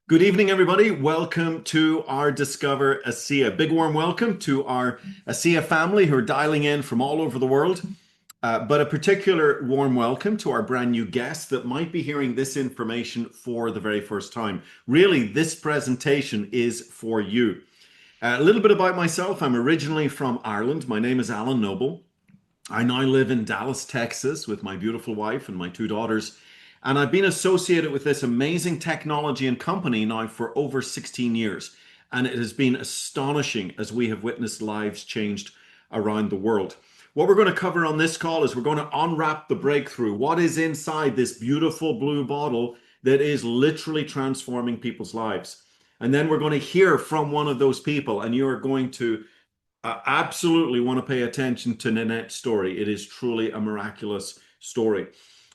Good evening, everybody. Welcome to our Discover Asea. Big warm welcome to our Asea family who are dialing in from all over the world. But a particular warm welcome to our brand new guests that might be hearing this information for the very first time. Really, this presentation is for you. A little bit about myself. I'm originally from Ireland. My name is Alan Noble. I now live in Dallas, Texas with my beautiful wife and my two daughters. And I've been associated with this amazing technology and company now for over 16 years. And it has been astonishing as we have witnessed lives changed around the world. What we're going to cover on this call is we're going to unwrap the breakthrough. What is inside this beautiful blue bottle that is literally transforming people's lives? And then we're going to hear from one of those people, and you are going to absolutely want to pay attention to Nanette's story. It is truly a miraculous story.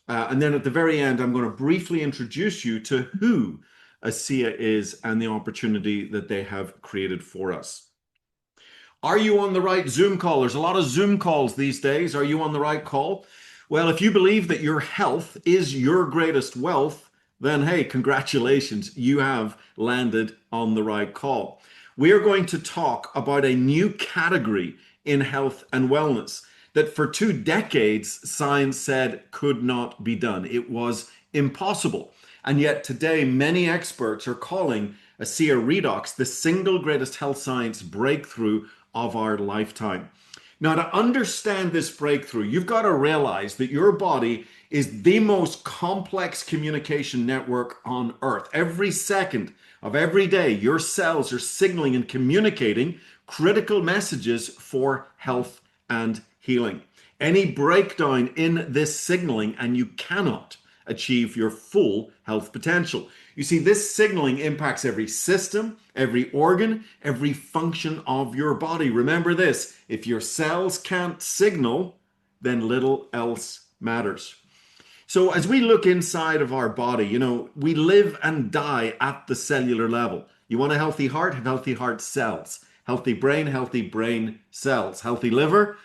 And then at the very end, I'm going to briefly introduce you to who Asea is and the opportunity that they have created for us. Are you on the right Zoom call? There's a lot of Zoom calls these days. Are you on the right call? Well, if you believe that your health is your greatest wealth, then hey, congratulations, you have landed on the right call. We are going to talk about a new category in health and wellness that for 2 decades, science said could not be done. It was impossible. And yet today, many experts are calling Asea Redox the single greatest health science breakthrough of our lifetime. Now, to understand this breakthrough, you've got to realize that your body is the most complex communication network on Earth. Every second of every day, your cells are signaling and communicating critical messages for health and healing. Any breakdown in this signaling and you cannot achieve your full health potential. You see, this signaling impacts every system, every organ, every function of your body. Remember this, if your cells can't signal, then little else matters. So as we look inside of our body, we live and die at the cellular level. You want a healthy heart, have healthy heart cells. Healthy brain cells. Healthy liver,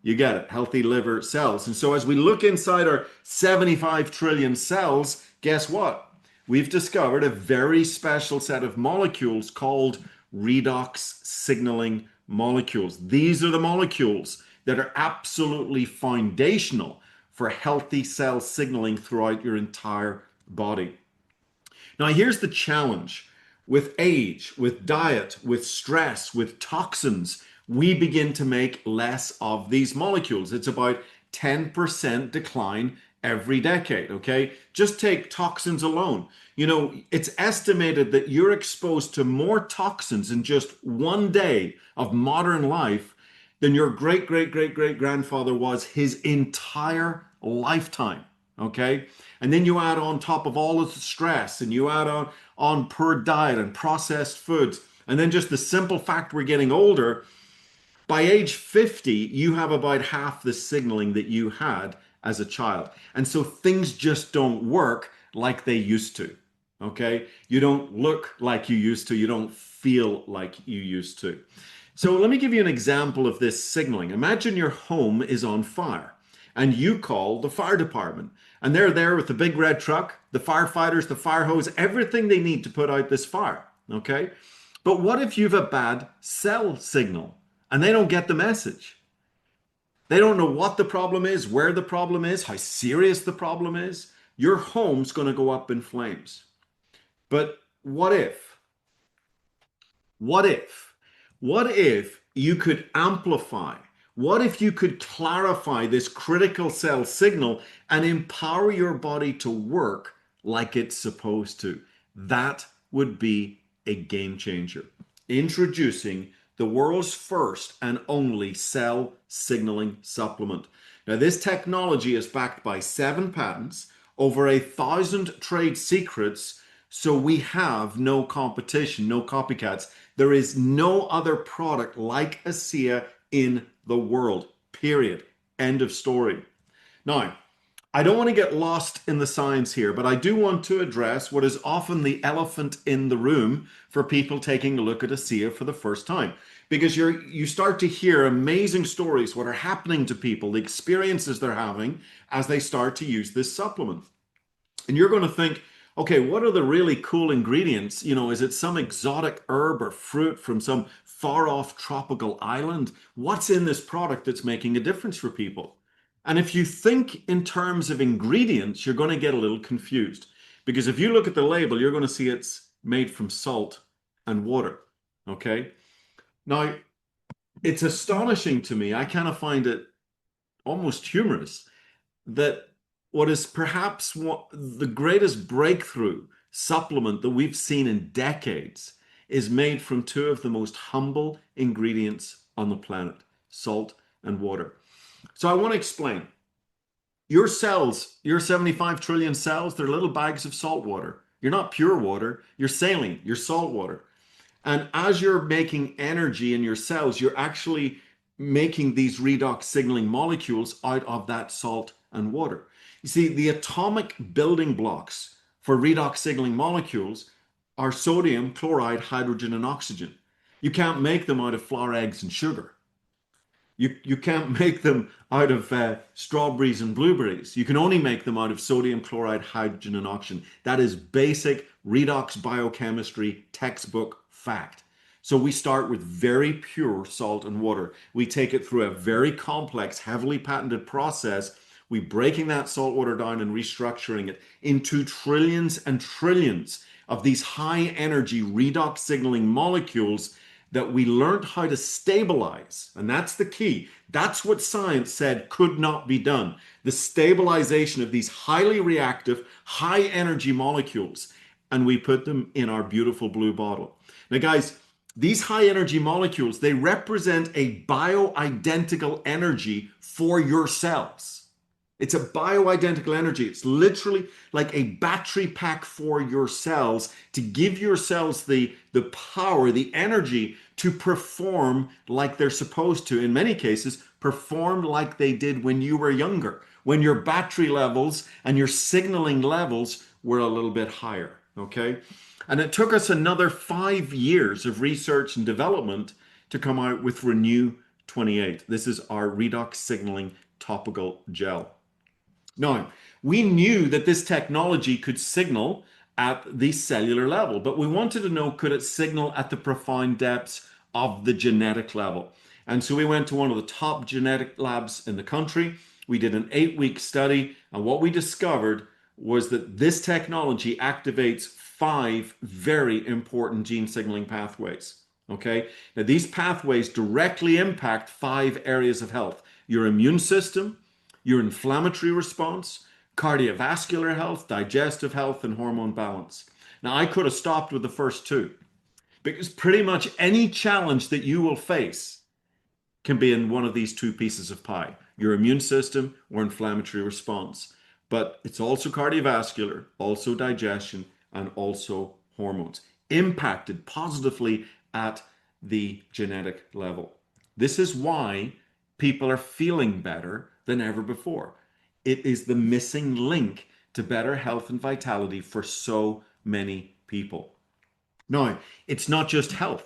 you get it, healthy liver cells. And so as we look inside our 75 trillion cells, guess what? We've discovered a very special set of molecules called redox signaling molecules. These are the molecules that are absolutely foundational for healthy cell signaling throughout your entire body. Now, here's the challenge. With age, with diet, with stress, with toxins, we begin to make less of these molecules. It's about 10% decline every decade, okay? Just take toxins alone. It's estimated that you're exposed to more toxins in just one day of modern life than your great-great-great-great-grandfather was his entire lifetime, okay? And then you add on top of all of the stress, and you add on poor diet and processed foods, and then just the simple fact we're getting older. By age 50, you have about half the signaling that you had as a child. And so things just don't work like they used to, okay? You don't look like you used to. You don't feel like you used to. So let me give you an example of this signaling. Imagine your home is on fire and you call the fire department. And they're there with the big red truck, the firefighters, the fire hose, everything they need to put out this fire, okay? But what if you have a bad cell signal and they don't get the message? They don't know what the problem is, where the problem is, how serious the problem is. Your home's going to go up in flames. But what if? What if you could amplify? What if you could clarify this critical cell signal and empower your body to work like it's supposed to? That would be a game changer. Introducing the world's first and only cell signaling supplement. Now, this technology is backed by 7 patents, over 1,000 trade secrets, so we have no competition, no copycats. There is no other product like Asea in the world, period. End of story. Now, I don't want to get lost in the science here, but I do want to address what is often the elephant in the room for people taking a look at Asea for the first time. Because you start to hear amazing stories, what are happening to people, the experiences they're having as they start to use this supplement. And you're going to think, okay, what are the really cool ingredients? You know, is it some exotic herb or fruit from some far off tropical island? What's in this product that's making a difference for people? And if you think in terms of ingredients, you're going to get a little confused because if you look at the label, you're going to see it's made from salt and water. Okay. Now, it's astonishing to me. I kind of find it almost humorous that what is perhaps the greatest breakthrough supplement that we've seen in decades is made from two of the most humble ingredients on the planet, salt and water. So I want to explain. Your cells, your 75 trillion cells, they're little bags of salt water. You're not pure water, you're saline, you're salt water. And as you're making energy in your cells, you're actually making these redox signaling molecules out of that salt and water. You see, the atomic building blocks for redox signaling molecules are sodium, chloride, hydrogen, and oxygen. You can't make them out of flour, eggs, and sugar. You can't make them out of strawberries and blueberries. You can only make them out of sodium, chloride, hydrogen, and oxygen. That is basic redox biochemistry textbook fact. So we start with very pure salt and water. We take it through a very complex, heavily patented process. We breaking that salt water down and restructuring it into trillions and trillions of these high energy redox signaling molecules that we learned how to stabilize. And that's the key. That's what science said could not be done. The stabilization of these highly reactive, high energy molecules. And we put them in our beautiful blue bottle. Now, guys, these high energy molecules, they represent a bioidentical energy for your cells. It's a bioidentical energy. It's literally like a battery pack for your cells to give your cells the power, the energy to perform like they're supposed to. In many cases, perform like they did when you were younger, when your battery levels and your signaling levels were a little bit higher, okay? And it took us another 5 years of research and development to come out with Renew 28. This is our redox signaling topical gel. Now, we knew that this technology could signal at the cellular level, but we wanted to know, could it signal at the profound depths of the genetic level? And so we went to one of the top genetic labs in the country. We did an 8-week study, and what we discovered was that this technology activates 5 very important gene signaling pathways. Okay, now these pathways directly impact 5 areas of health: your immune system, your inflammatory response, cardiovascular health, digestive health, and hormone balance. Now, I could have stopped with the first 2 because pretty much any challenge that you will face can be in one of these 2 pieces of pie: your immune system or inflammatory response. But it's also cardiovascular, also digestion, and also hormones, impacted positively at the genetic level. This is why people are feeling better than ever before. It is the missing link to better health and vitality for so many people. Now, it's not just health.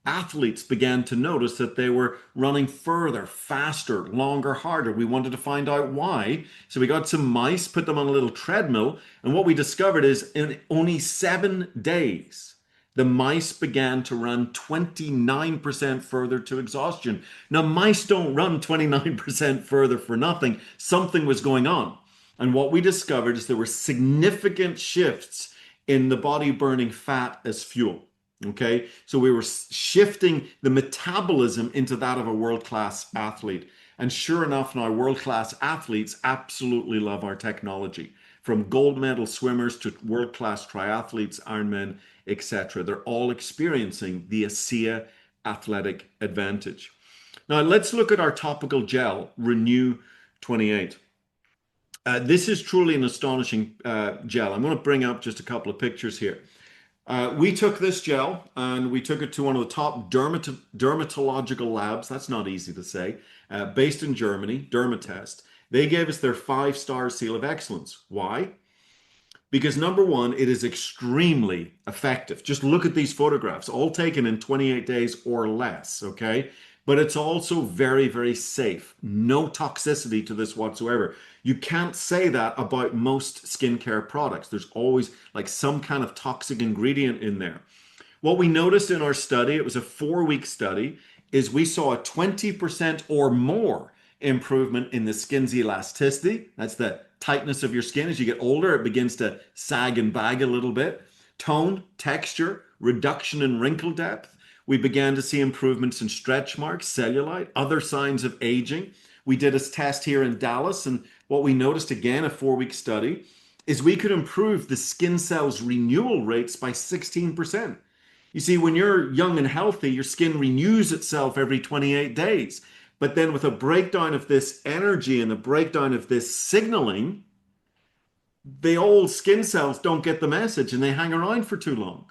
Athletes began to notice that they were running further, faster, longer, harder. We wanted to find out why. So we got some mice, put them on a little treadmill, and what we discovered is in only 7 days, the mice began to run 29% further to exhaustion. Now, mice don't run 29% further for nothing. Something was going on. And what we discovered is there were significant shifts in the body burning fat as fuel. Okay, so we were shifting the metabolism into that of a world-class athlete. And sure enough, now world-class athletes absolutely love our technology. From gold medal swimmers to world-class triathletes, Ironmen, etc. They're all experiencing the Asea athletic advantage. Now let's look at our topical gel, Renew 28. This is truly an astonishing gel. I'm going to bring up just a couple of pictures here. We took this gel and we took it to one of the top dermatological labs. That's not easy to say. Based in Germany, Dermatest. They gave us their 5-star seal of excellence. Why? Because number one, it is extremely effective. Just look at these photographs, all taken in 28 days or less, okay? but it's also very, very safe. No toxicity to this whatsoever. You can't say that about most skincare products. There's always like some kind of toxic ingredient in there. What we noticed in our study, it was a 4-week study, is we saw a 20% or more improvement in the skin's elasticity. That's the tightness of your skin. As you get older, it begins to sag and bag a little bit. Tone, texture, reduction in wrinkle depth. We began to see improvements in stretch marks, cellulite, other signs of aging. We did a test here in Dallas, and what we noticed, again, a 4-week study, is we could improve the skin cells renewal rates by 16%. You see, when you're young and healthy, your skin renews itself every 28 days. But then with a breakdown of this energy and the breakdown of this signaling, the old skin cells don't get the message and they hang around for too long.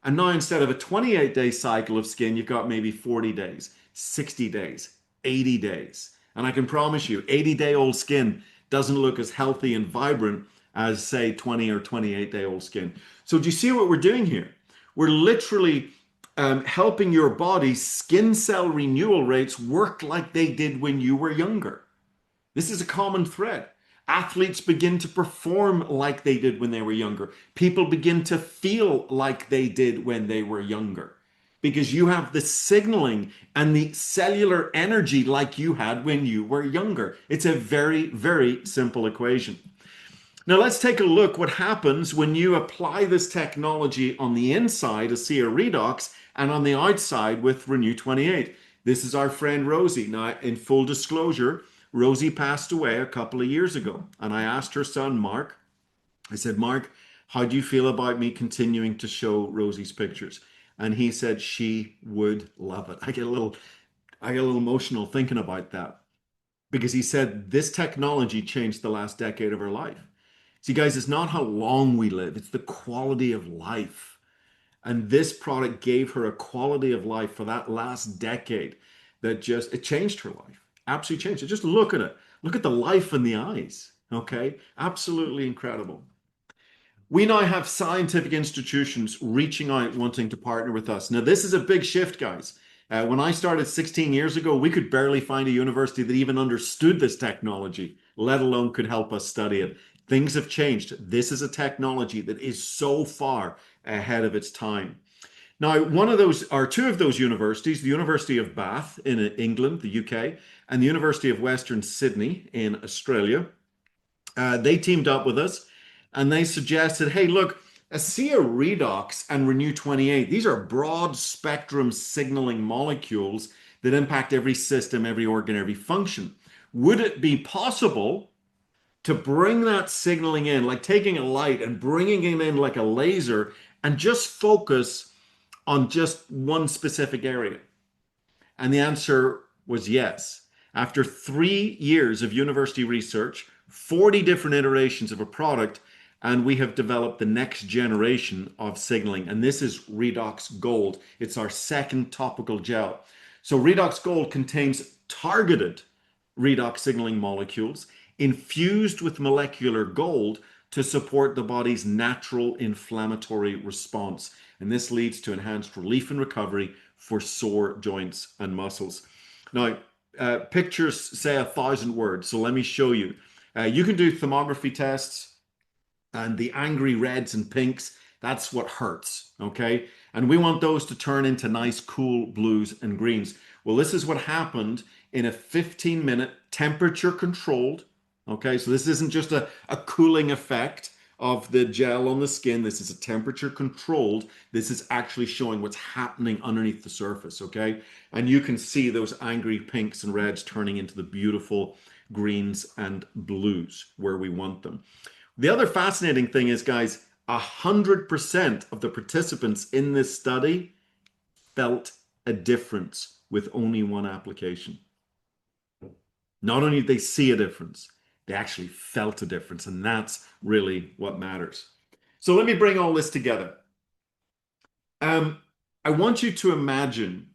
And now instead of a 28-day cycle of skin, you've got maybe 40 days, 60 days, 80 days. And I can promise you, 80-day-old skin doesn't look as healthy and vibrant as, say, 20 or 28-day-old skin. So do you see what we're doing here? We're literally helping your body's skin cell renewal rates work like they did when you were younger. This is a common thread. Athletes begin to perform like they did when they were younger. People begin to feel like they did when they were younger because you have the signaling and the cellular energy like you had when you were younger. It's a very, very simple equation. Now let's take a look what happens when you apply this technology on the inside, Asea Redox, and on the outside with Renew 28. This is our friend Rosie. Now, in full disclosure, Rosie passed away a couple of years ago, and I asked her son, Mark, I said, Mark, how do you feel about me continuing to show Rosie's pictures? And he said she would love it. I get a little emotional thinking about that because he said this technology changed the last decade of her life. See, guys, it's not how long we live, it's the quality of life. And this product gave her a quality of life for that last decade that just, it changed her life. Absolutely changed it. Just look at it. Look at the life in the eyes. Okay? Absolutely incredible. We now have scientific institutions reaching out, wanting to partner with us. Now, this is a big shift, guys. When I started 16 years ago, we could barely find a university that even understood this technology, let alone could help us study it. Things have changed. This is a technology that is so far ahead of its time. Now, one of those, or two of those universities, the University of Bath in England, the UK, and the University of Western Sydney in Australia, they teamed up with us and they suggested, hey, look, Asea Redox and Renew 28, these are broad spectrum signaling molecules that impact every system, every organ, every function. Would it be possible to bring that signaling in, like taking a light and bringing it in like a laser and just focus on just one specific area? And the answer was yes. After 3 years of university research, 40 different iterations of a product, and we have developed the next generation of signaling. And this is Redox Gold. It's our second topical gel. So Redox Gold contains targeted redox signaling molecules infused with molecular gold to support the body's natural inflammatory response. And this leads to enhanced relief and recovery for sore joints and muscles. Now, pictures say 1,000 words, so let me show you. You can do thermography tests, and the angry reds and pinks, that's what hurts, okay? And we want those to turn into nice, cool blues and greens. Well, this is what happened in a 15-minute temperature controlled, okay? So this isn't just a cooling effect of the gel on the skin. This is a temperature controlled. This is actually showing what's happening underneath the surface, okay? And you can see those angry pinks and reds turning into the beautiful greens and blues where we want them. The other fascinating thing is, guys, 100% of the participants in this study felt a difference with only one application. Not only did they see a difference, they actually felt a difference, and that's really what matters. So let me bring all this together. I want you to imagine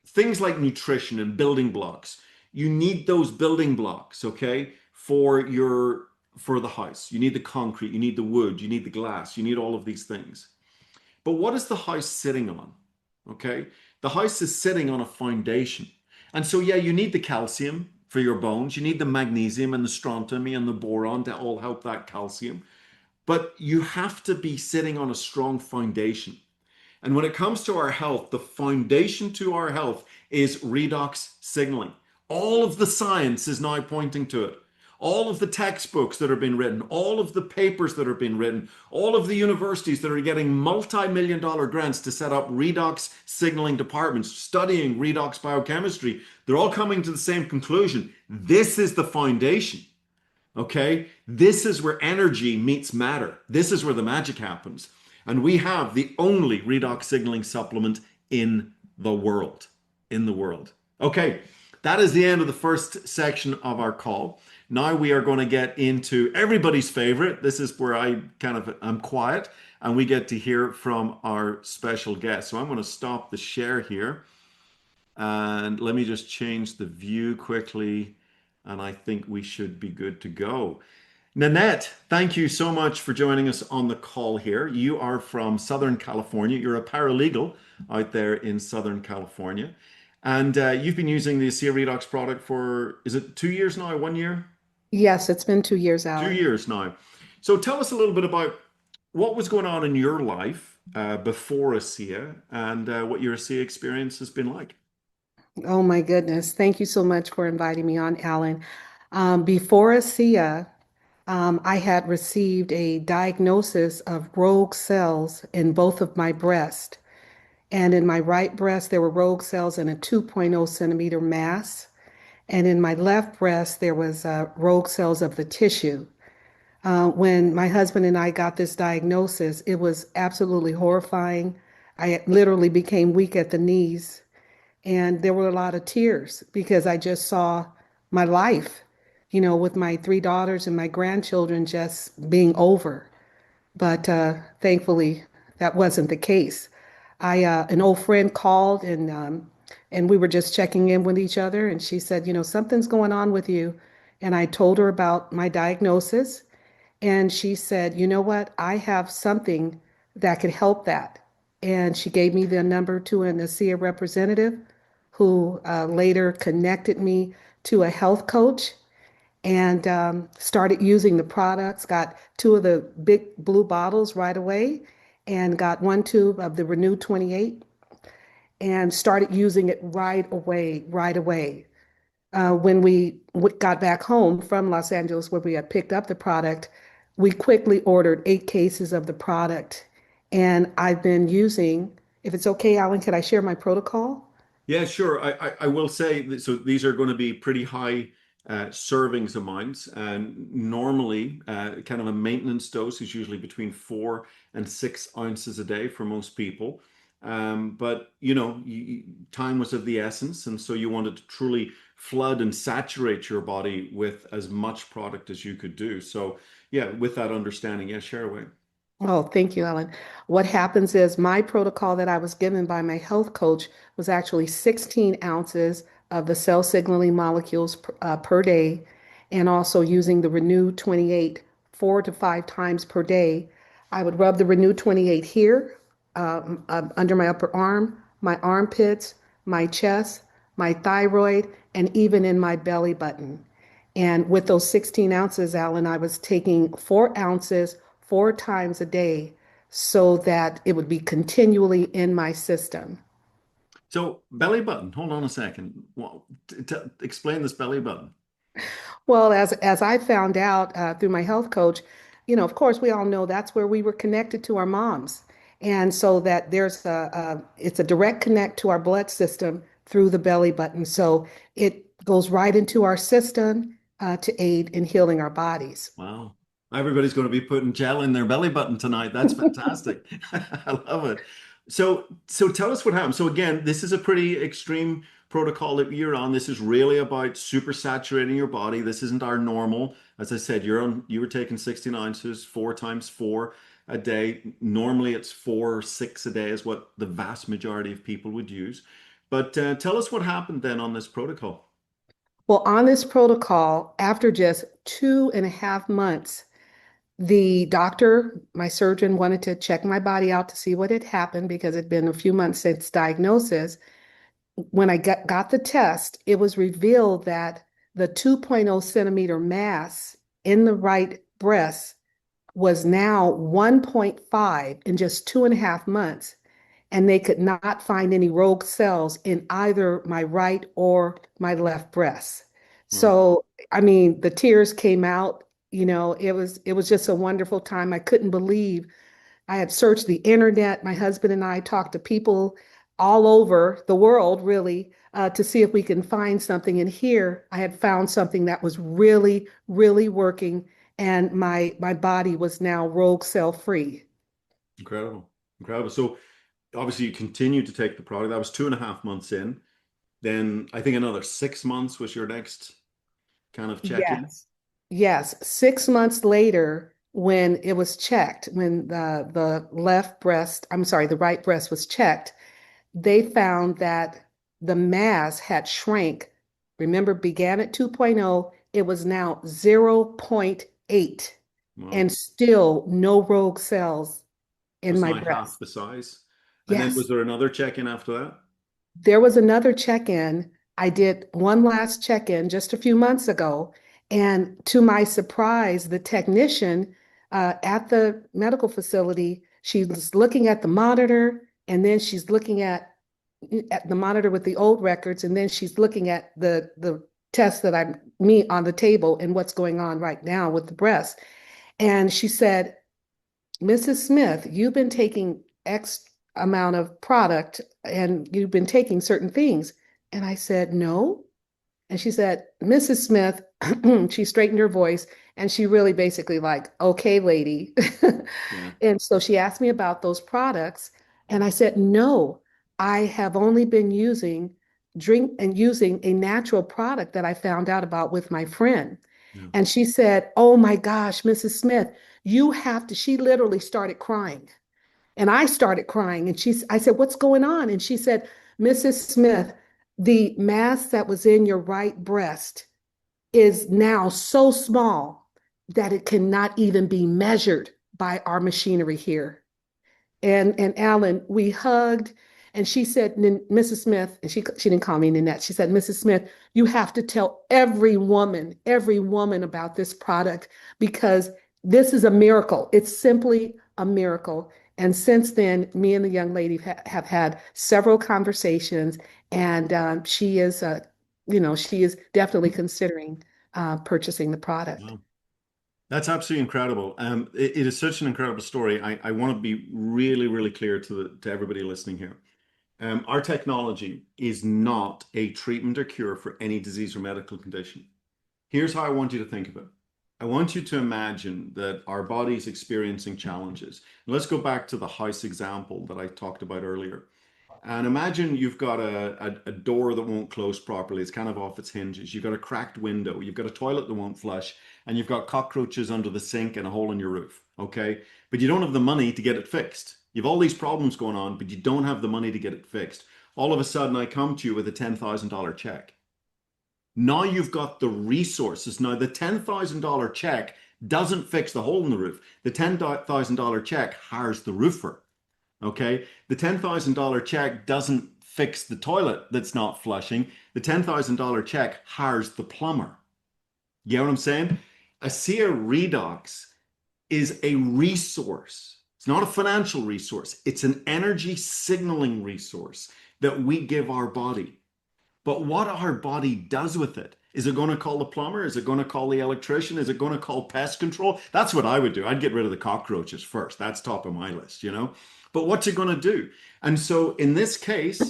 things like nutrition and building blocks. You need those building blocks, okay, for the house. You need the concrete, you need the wood, you need the glass, you need all of these things. But what is the house sitting on? Okay, The house is sitting on a foundation. And so, yeah, you need the calcium for your bones. You need the magnesium and the strontium and the boron to all help that calcium. But you have to be sitting on a strong foundation. And when it comes to our health, the foundation to our health is redox signaling. All of the science is now pointing to it. All of the textbooks that are being written, all of the papers that are being written, all of the universities that are getting multi-million dollar grants to set up redox signaling departments, studying redox biochemistry, they're all coming to the same conclusion. This is the foundation. Okay? This is where energy meets matter. This is where the magic happens. And we have the only redox signaling supplement in the world. In the world. Okay, that is the end of the first section of our call. Now we are going to get into everybody's favorite. This is where I'm quiet and we get to hear from our special guest. So I'm going to stop the share here and let me just change the view quickly. And I think we should be good to go. Nanette, thank you so much for joining us on the call here. You are from Southern California. You're a paralegal out there in Southern California. And you've been using the Asea Redox product for, is it 2 years now, 1 year? Yes, it's been 2 years, 2 years now. So tell us a little bit about what was going on in your life before Asea and what your Asea experience has been like. Oh my goodness. Thank you so much for inviting me on, Alan. Before ASEA, I had received a diagnosis of rogue cells in both of my breasts. And in my right breast, there were rogue cells in a 2.0 centimeter mass. And in my left breast, there was rogue cells of the tissue. When my husband and I got this diagnosis, it was absolutely horrifying. I literally became weak at the knees. And there were a lot of tears because I just saw my life, with my three daughters and my grandchildren just being over. But thankfully, that wasn't the case. An old friend called and we were just checking in with each other, and she said, something's going on with you. And I told her about my diagnosis, and she said, you know what? I have something that could help that. And she gave me the number to an ASEA representative who later connected me to a health coach and started using the products, got two of the big blue bottles right away, and got one tube of the Renew 28 and started using it right away, right away. When we got back home from Los Angeles, where we had picked up the product, we quickly ordered 8 cases of the product. And I've been using, if it's okay, Alan, could I share my protocol? Yeah, sure. I will say that, so these are going to be pretty high servings amounts, and normally kind of a maintenance dose is usually between 4 and 6 ounces a day for most people. But time was of the essence, and so you wanted to truly flood and saturate your body with as much product as you could do. So yeah, with that understanding, yeah, share away. Oh, thank you, Ellen. What happens is my protocol that I was given by my health coach was actually 16 ounces of the cell signaling molecules per day, and also using the Renew 28 4 to 5 times per day. I would rub the Renew 28 here, under my upper arm, my armpits, my chest, my thyroid, and even in my belly button. And with those 16 ounces, Alan, I was taking 4 ounces 4 times a day so that it would be continually in my system. So belly button, hold on a second. Well, explain this belly button. Well, as I found out through my health coach, of course, we all know that's where we were connected to our moms, and so that it's a direct connect to our blood system through the belly button. So it goes right into our system to aid in healing our bodies. Wow. Everybody's going to be putting gel in their belly button tonight. That's fantastic. I love it. So tell us what happened. So again, this is a pretty extreme protocol that you're on. This is really about super saturating your body. This isn't our normal. As I said, you were taking 16 ounces, 4 times 4 a day. Normally it's 4 or 6 a day is what the vast majority of people would use. But tell us what happened then on this protocol. Well, on this protocol, after just 2.5 months, the doctor, my surgeon, wanted to check my body out to see what had happened because it'd been a few months since diagnosis. when I got the test, it was revealed that the 2.0 centimeter mass in the right breast was now 1.5 in just 2.5 months. And they could not find any rogue cells in either my right or my left breast. Wow. So, I mean, the tears came out. It was just a wonderful time. I couldn't believe I had searched the internet. My husband and I talked to people all over the world, really, to see if we can find something. And here I had found something that was really, really working, and my body was now rogue cell free. Incredible. Incredible. So obviously you continued to take the product. That was 2.5 months in. Then I think another 6 months was your next kind of check-in. Yes. Yes. 6 months later, when it was checked, when the left breast, I'm sorry, the right breast was checked, they found that the mass had shrank. Remember, began at 2.0, it was now zero point 0.8, Wow. and still no rogue cells in That's my now half breast. the size. And then was Yes. there another check-in after that? There was another check-in. I did one last check-in just a few months ago, and to my surprise, the technician at the medical facility, she was looking at the monitor, and then she's looking at the monitor with the old records, and then she's looking at the test that I'm me on the table and what's going on right now with the breast. And she said, Mrs. Smith, you've been taking X amount of product and you've been taking certain things. And I said, no. And she said, Mrs. Smith, she straightened her voice and she really basically like, okay, lady. Yeah. And so she asked me about those products. And I said, no, I have only been using a natural product that I found out about with my friend. Yeah. And she said, oh my gosh, Mrs. Smith, you have to, she literally started crying. And I started crying. And I said, what's going on? And she said, Mrs. Smith, the mass that was in your right breast is now so small that it cannot even be measured by our machinery here. And Alan, we hugged, and she said, Mrs. Smith, and she didn't call me Nanette. She said, Mrs. Smith, you have to tell every woman about this product because this is a miracle. It's simply a miracle. And since then, me and the young lady have had several conversations, and she is definitely considering purchasing the product. Wow. That's absolutely incredible. It is such an incredible story. I want to be really, really clear to everybody listening here. Our technology is not a treatment or cure for any disease or medical condition. Here's how I want you to think of it. I want you to imagine that our body is experiencing challenges. Let's go back to the house example that I talked about earlier. And imagine you've got a door that won't close properly. It's kind of off its hinges. You've got a cracked window. You've got a toilet that won't flush. And you've got cockroaches under the sink and a hole in your roof. Okay. But you don't have the money to get it fixed. You've all these problems going on, but you don't have the money to get it fixed. All of a sudden, I come to you with a $10,000 check. Now you've got the resources. Now, the $10,000 check doesn't fix the hole in the roof. The $10,000 check hires the roofer. Okay. The $10,000 check doesn't fix the toilet that's not flushing. The $10,000 check hires the plumber. You know what I'm saying? Asea Redox is a resource. It's not a financial resource. It's an energy signaling resource that we give our body. But what our body does with it, is it going to call the plumber? Is it going to call the electrician? Is it going to call pest control? That's what I would do. I'd get rid of the cockroaches first. That's top of my list, you know? But what's it going to do? And so in this case,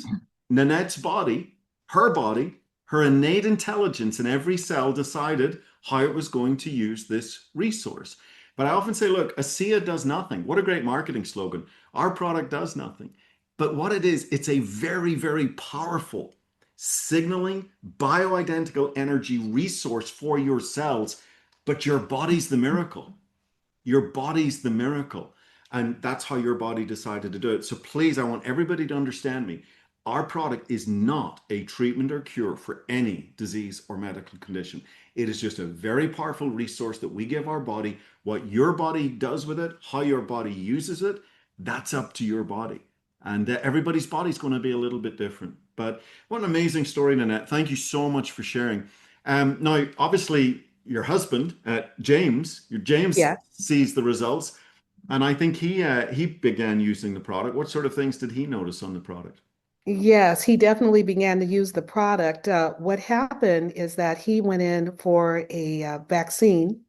Nanette's body, her innate intelligence in every cell decided how it was going to use this resource. But I often say, look, ASEA does nothing. What a great marketing slogan. Our product does nothing. But what it is, it's a very, very powerful signaling bioidentical energy resource for your cells, but your body's the miracle. Your body's the miracle. And that's how your body decided to do it. So please, I want everybody to understand me. Our product is not a treatment or cure for any disease or medical condition. It is just a very powerful resource that we give our body. What your body does with it, how your body uses it, that's up to your body. And everybody's body is going to be a little bit different. But what an amazing story, Nanette. Thank you so much for sharing. Now, obviously, your husband, James, Yeah. sees the results, and I think he began using the product. What sort of things did he notice on the product? Yes, he definitely began to use the product. What happened is that he went in for a vaccine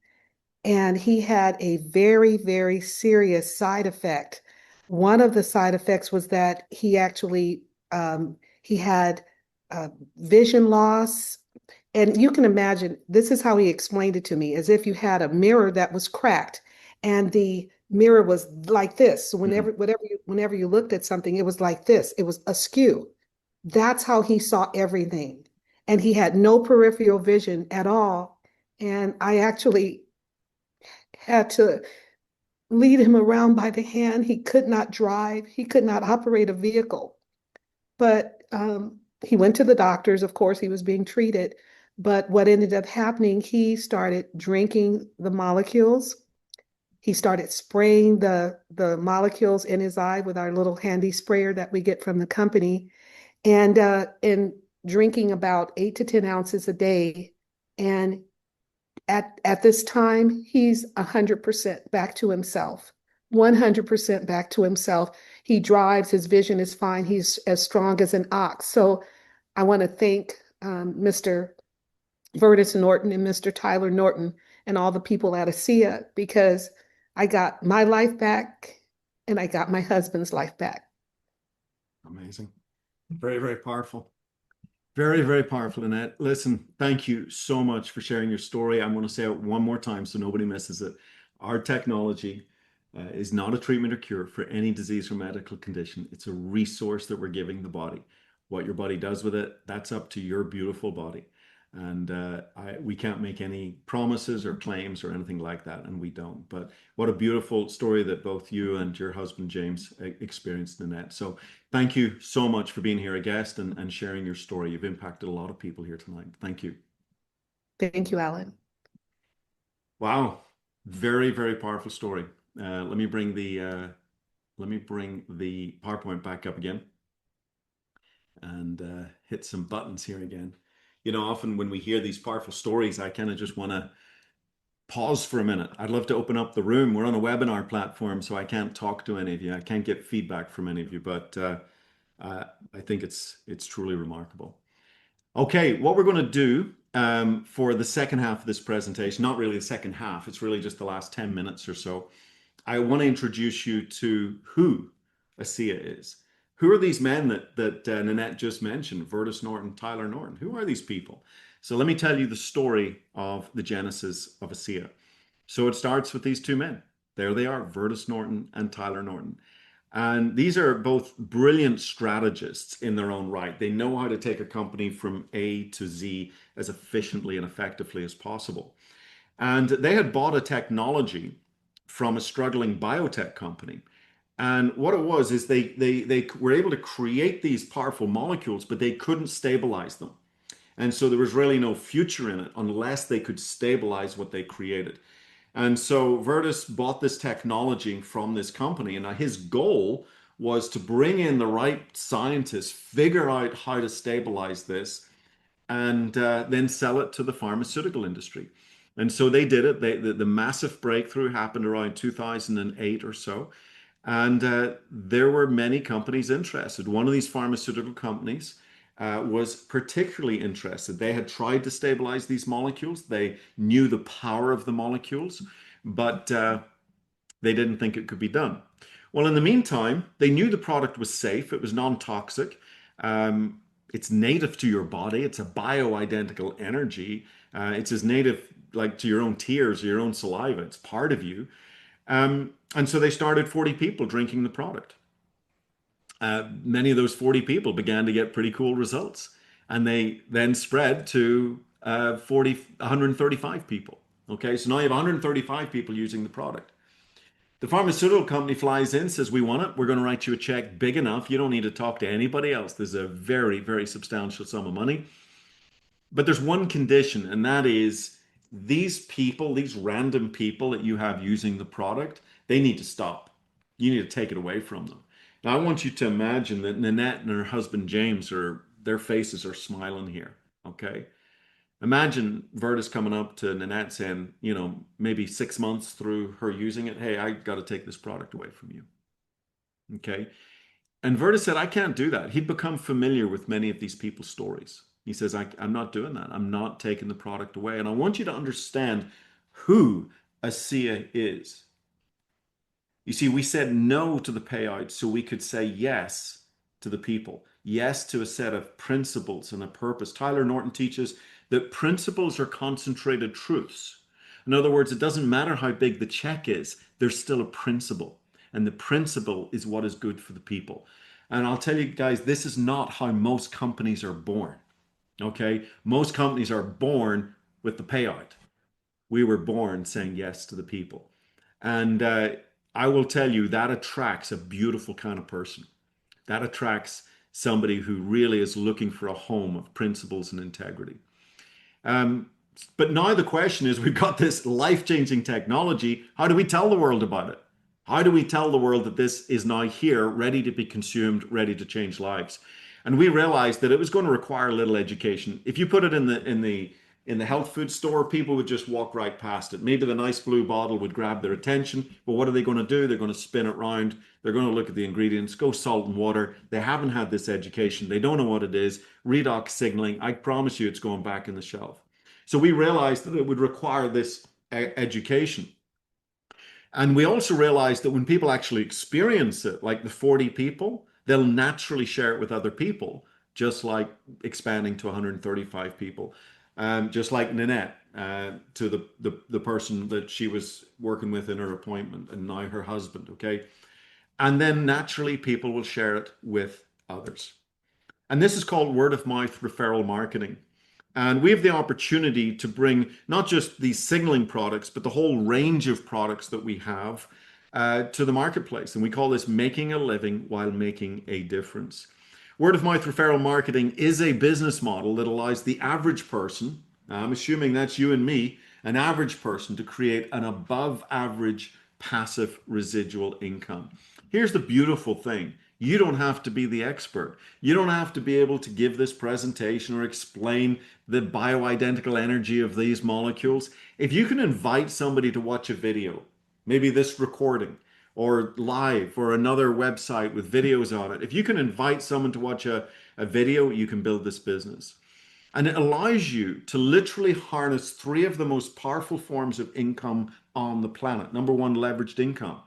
and he had a very, very serious side effect. One of the side effects was that he had uh, vision loss. And you can imagine, this is how he explained it to me, as if you had a mirror that was cracked and the mirror was like this. So Mhm. whenever you looked at something, it was like this. It was askew. That's how he saw everything. And he had no peripheral vision at all. And I actually had to lead him around by the hand. He could not drive, he could not operate a vehicle. But he went to the doctors. Of course, he was being treated. But what ended up happening, he started drinking the molecules. He started spraying the molecules in his eye with our little handy sprayer that we get from the company, and drinking about 8 to 10 ounces a day. And at this time, he's 100% back to himself. 100% back to himself. He drives, his vision is fine. He's as strong as an ox. So I want to thank Mr. Vertus Norton and Mr. Tyler Norton and all the people at Asea because I got my life back and I got my husband's life back. Amazing. Very, very powerful. Very, very powerful, Annette. Listen, thank you so much for sharing your story. I'm going to say it one more time so nobody misses it. Our technology is not a treatment or cure for any disease or medical condition. It's a resource that we're giving the body. What your body does with it, that's up to your beautiful body. And we can't make any promises or claims or anything like that, and we don't. But what a beautiful story that both you and your husband James experienced, Nanette. So thank you so much for being here a guest and sharing your story. You've impacted a lot of people here tonight. Thank you. Thank you, Alan. Wow, very, very powerful story. Let me bring the PowerPoint back up again and hit some buttons here again. You know, often when we hear these powerful stories, I kind of just want to pause for a minute. I'd love to open up the room. We're on a webinar platform, so I can't talk to any of you. I can't get feedback from any of you, but I think it's truly remarkable. Okay, what we're going to do for the second half of this presentation, not really the second half, it's really just the last 10 minutes or so. I want to introduce you to who Asea is. Who are these men that Nanette just mentioned, Vertus Norton, Tyler Norton? Who are these people? So let me tell you the story of the genesis of Asea. So it starts with these two men. There they are, Vertus Norton and Tyler Norton. And these are both brilliant strategists in their own right. They know how to take a company from A to Z as efficiently and effectively as possible. And they had bought a technology from a struggling biotech company. And what it was is they were able to create these powerful molecules, but they couldn't stabilize them. And so there was really no future in it unless they could stabilize what they created. And so Vertus bought this technology from this company, and his goal was to bring in the right scientists, figure out how to stabilize this, and then sell it to the pharmaceutical industry. And so they did it. The massive breakthrough happened around 2008 or so. And there were many companies interested. One of these pharmaceutical companies was particularly interested. They had tried to stabilize these molecules. They knew the power of the molecules, but they didn't think it could be done. Well, in the meantime, they knew the product was safe. It was non-toxic. It's native to your body. It's a bioidentical energy. It's as native like to your own tears or your own saliva. It's part of you. And so they started 40 people drinking the product. Many of those 40 people began to get pretty cool results. And they then spread to 135 people. Okay, so now you have 135 people using the product. The pharmaceutical company flies in, says, we want it. We're going to write you a check big enough. You don't need to talk to anybody else. There's a very, very substantial sum of money. But there's one condition, and that is these people, these random people that you have using the product, they need to stop. You need to take it away from them. Now, I want you to imagine that Nanette and her husband James are their faces are smiling here. Okay. Imagine Vertus coming up to Nanette saying, maybe 6 months through her using it, hey, I got to take this product away from you. Okay. And Vertus said, I can't do that. He'd become familiar with many of these people's stories. He says, I'm not doing that. I'm not taking the product away. And I want you to understand who Asea is. You see, we said no to the payout so we could say yes to the people, yes to a set of principles and a purpose. Tyler Norton teaches that principles are concentrated truths. In other words, it doesn't matter how big the check is, there's still a principle. And the principle is what is good for the people. And I'll tell you guys, this is not how most companies are born. Okay? Most companies are born with the payout. We were born saying yes to the people. And I will tell you, that attracts a beautiful kind of person. That attracts somebody who really is looking for a home of principles and integrity. But now the question is, we've got this life-changing technology. How do we tell the world about it? How do we tell the world that this is now here, ready to be consumed, ready to change lives? And we realized that it was going to require a little education. If you put it in the health food store, people would just walk right past it. Maybe the nice blue bottle would grab their attention, but what are they going to do? They're going to spin it round. They're going to look at the ingredients, go salt and water. They haven't had this education. They don't know what it is. Redox signaling. I promise you it's going back in the shelf. So we realized that it would require this education. And we also realized that when people actually experience it, like the 40 people, they'll naturally share it with other people, just like expanding to 135 people. Just like Nanette, to the person that she was working with in her appointment, and now her husband, okay? And then naturally people will share it with others. And this is called word of mouth referral marketing. And we have the opportunity to bring not just these signaling products, but the whole range of products that we have to the marketplace. And we call this making a living while making a difference. Word of mouth referral marketing is a business model that allows the average person, I'm assuming that's you and me, an average person, to create an above average passive residual income. Here's the beautiful thing. You don't have to be the expert. You don't have to be able to give this presentation or explain the bioidentical energy of these molecules. If you can invite somebody to watch a video, maybe this recording, or live, or another website with videos on it, if you can invite someone to watch a video, you can build this business. And it allows you to literally harness three of the most powerful forms of income on the planet. Number one, leveraged income.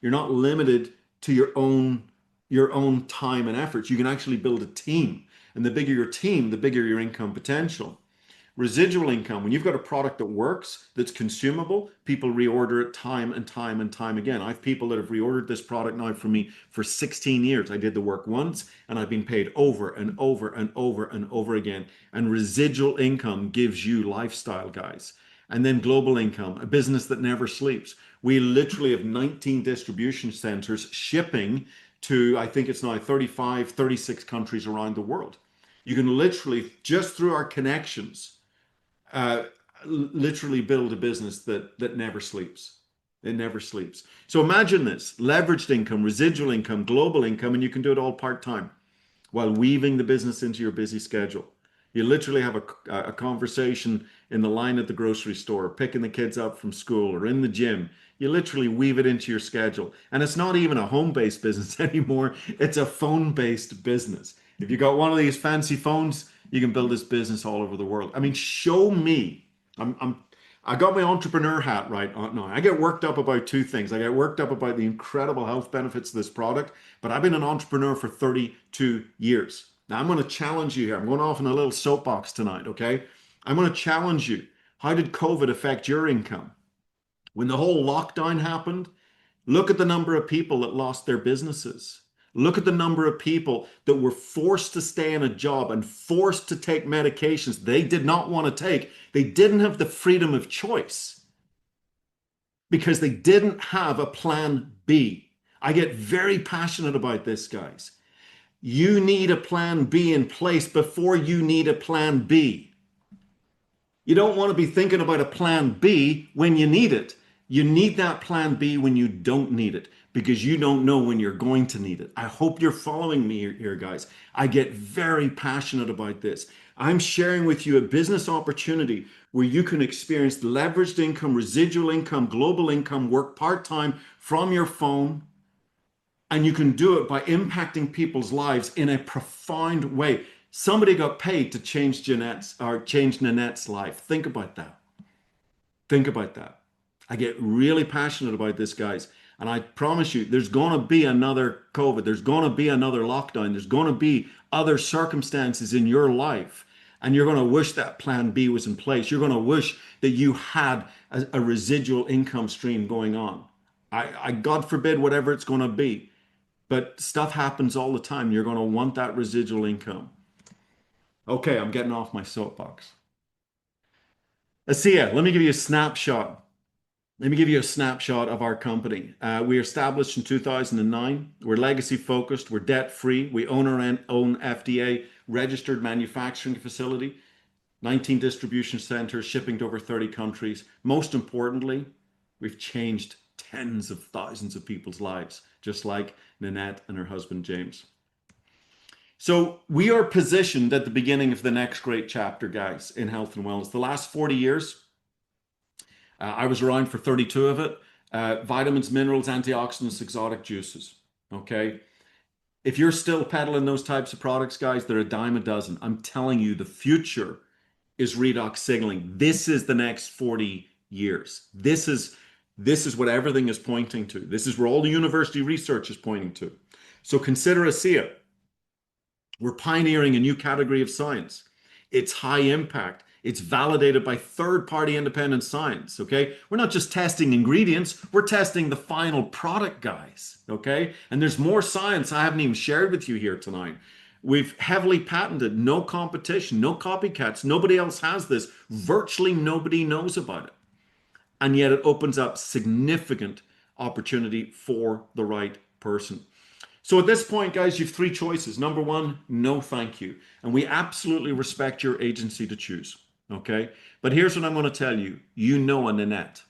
You're not limited to your own time and efforts. You can actually build a team. And the bigger your team, the bigger your income potential. Residual income, when you've got a product that works, that's consumable, people reorder it time and time and time again. I have people that have reordered this product now from me for 16 years. I did the work once and I've been paid over and over and over and over again. And residual income gives you lifestyle, guys. And then global income, a business that never sleeps. We literally have 19 distribution centers shipping to, I think it's now 35, 36 countries around the world. You can literally, just through our connections, literally build a business that never sleeps. It never sleeps. So imagine this: leveraged income, residual income, global income, and you can do it all part-time while weaving the business into your busy schedule. You literally have a conversation in the line at the grocery store, picking the kids up from school, or in the gym. You literally weave it into your schedule. And it's not even a home-based business anymore. It's a phone-based business. If you got one of these fancy phones, you can build this business all over the world. I mean, show me. I got my entrepreneur hat right now. I get worked up about two things. I get worked up about the incredible health benefits of this product, but I've been an entrepreneur for 32 years. Now I'm going to challenge you here. I'm going off in a little soapbox tonight, okay? I'm going to challenge you. How did COVID affect your income? When the whole lockdown happened, look at the number of people that lost their businesses. Look at the number of people that were forced to stay in a job and forced to take medications they did not want to take. They didn't have the freedom of choice because they didn't have a plan B. I get very passionate about this, guys. You need a plan B in place before you need a plan B. You don't want to be thinking about a plan B when you need it. You need that plan B when you don't need it because you don't know when you're going to need it. I hope you're following me here, guys. I get very passionate about this. I'm sharing with you a business opportunity where you can experience leveraged income, residual income, global income, work part-time from your phone, and you can do it by impacting people's lives in a profound way. Somebody got paid to change Nanette's life. Think about that. Think about that. I get really passionate about this, guys. And I promise you, there's going to be another COVID. There's going to be another lockdown. There's going to be other circumstances in your life. And you're going to wish that plan B was in place. You're going to wish that you had a residual income stream going on. God forbid, whatever it's going to be. But stuff happens all the time. You're going to want that residual income. Okay, I'm getting off my soapbox. Asea, let me give you a snapshot. Let me give you a snapshot of our company. We were established in 2009. We're legacy focused. We're debt free. We own our own FDA registered manufacturing facility, 19 distribution centers, shipping to over 30 countries. Most importantly, we've changed tens of thousands of people's lives, just like Nanette and her husband, James. So we are positioned at the beginning of the next great chapter, guys, in health and wellness. The last 40 years, I was around for 32 of it. Vitamins, minerals, antioxidants, exotic juices. Okay. If you're still peddling those types of products, guys, they're a dime a dozen. I'm telling you, the future is redox signaling. This is the next 40 years. This is what everything is pointing to. This is where all the university research is pointing to. So consider Asea. We're pioneering a new category of science. It's high impact. It's validated by third-party independent science, okay? We're not just testing ingredients, we're testing the final product, guys, okay? And there's more science I haven't even shared with you here tonight. We've heavily patented, no competition, no copycats. Nobody else has this. Virtually nobody knows about it. And yet it opens up significant opportunity for the right person. So at this point, guys, you have three choices. Number one, no thank you. And we absolutely respect your agency to choose, okay? But here's what I'm going to tell you. You know a Nanette.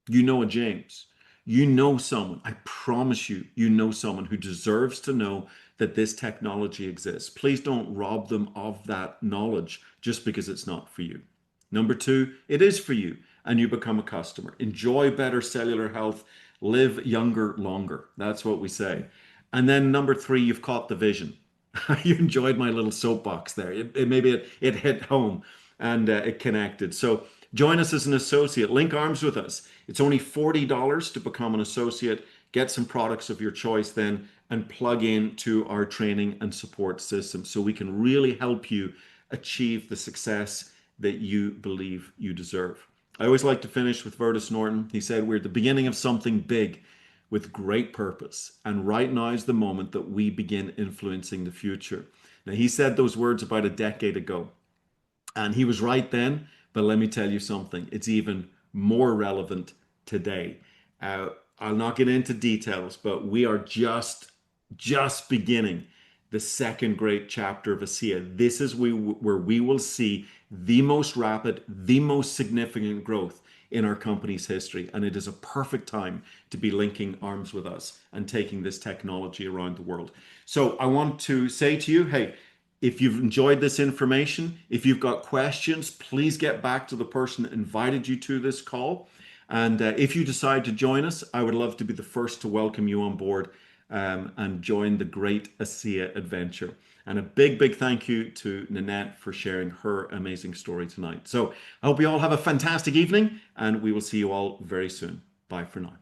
You know a James. You know someone, I promise you, you know someone who deserves to know that this technology exists. Please don't rob them of that knowledge just because it's not for you. Number two, it is for you and you become a customer. Enjoy better cellular health, live younger, longer. That's what we say. And then number three, you've caught the vision. You enjoyed my little soapbox there. Maybe it hit home and it connected. So join us as an associate. Link arms with us. It's only $40 to become an associate. Get some products of your choice then and plug in to our training and support system so we can really help you achieve the success that you believe you deserve. I always like to finish with Vertus Norton. He said, we're at the beginning of something big with great purpose. And right now is the moment that we begin influencing the future. Now, he said those words about a decade ago. And he was right then, but let me tell you something. It's even more relevant today. I'll not get into details, but we are just beginning the second great chapter of Asea. This is where we will see the most rapid, the most significant growth in our company's history. And it is a perfect time to be linking arms with us and taking this technology around the world. So I want to say to you, hey, if you've enjoyed this information, if you've got questions, please get back to the person that invited you to this call. And if you decide to join us, I would love to be the first to welcome you on board and join the great Asea adventure. And a big thank you to Nanette for sharing her amazing story tonight. So I hope you all have a fantastic evening and we will see you all very soon. Bye for now.